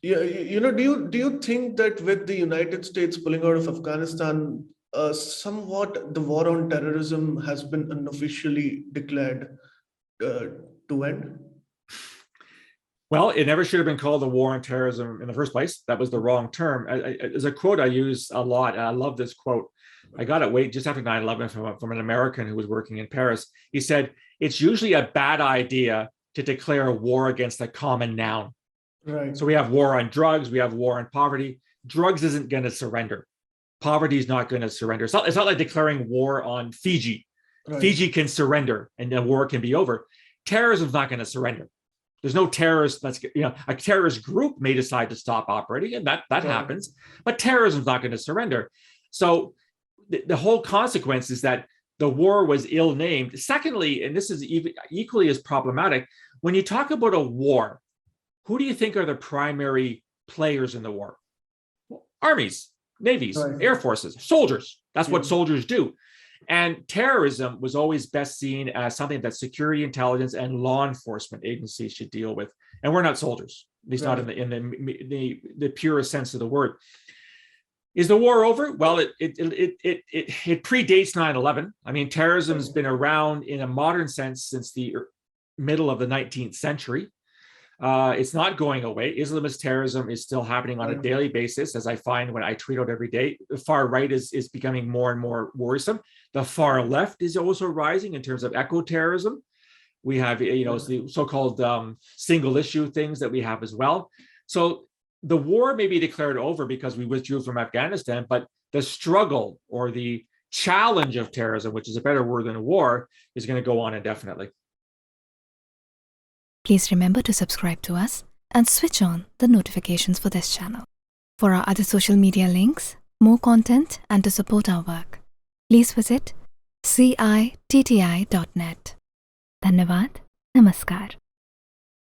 Yeah, do you think that with the United States pulling out of Afghanistan, somewhat the war on terrorism has been unofficially declared uh, to end? Well, it never should have been called a war on terrorism in the first place. That was the wrong term. There's a quote I use a lot. And I love this quote. I got it just after 9/11 from an American who was working in Paris. He said, "It's usually a bad idea to declare a war against a common noun." Right, So we have war on drugs, we have war on poverty. Drugs isn't going to surrender. Poverty is not going to surrender. It's not like declaring war on Fiji. right, Fiji can surrender and the war can be over. Terrorism is not going to surrender. There's no terrorist a terrorist group may decide to stop operating, and that right, happens, but terrorism is not going to surrender. So the whole consequence is that the war was ill named. Secondly, and this is equally as problematic, when you talk about a war, who do you think are the primary players in the war? Well, armies, navies, right. air forces, soldiers. That's Yeah, what soldiers do. And terrorism was always best seen as something that security intelligence and law enforcement agencies should deal with. And we're not soldiers, at least not right. in the purest sense of the word. Is the war over? Well, it predates 9/11. I mean, terrorism's been around in a modern sense since the middle of the 19th century. It's not going away. Islamist terrorism is still happening on a Right. daily basis, as I find when I tweet out every day. The far right is becoming more and more worrisome. The far left is also rising in terms of eco terrorism. We have, the so-called single issue things that we have as well. So the war may be declared over because we withdrew from Afghanistan, but the struggle or the challenge of terrorism, which is a better word than war, is going to go on indefinitely. Please remember to subscribe to us and switch on the notifications for this channel. For our other social media links, more content, and to support our work, please visit citti.net. Dhanyavad. Namaskar.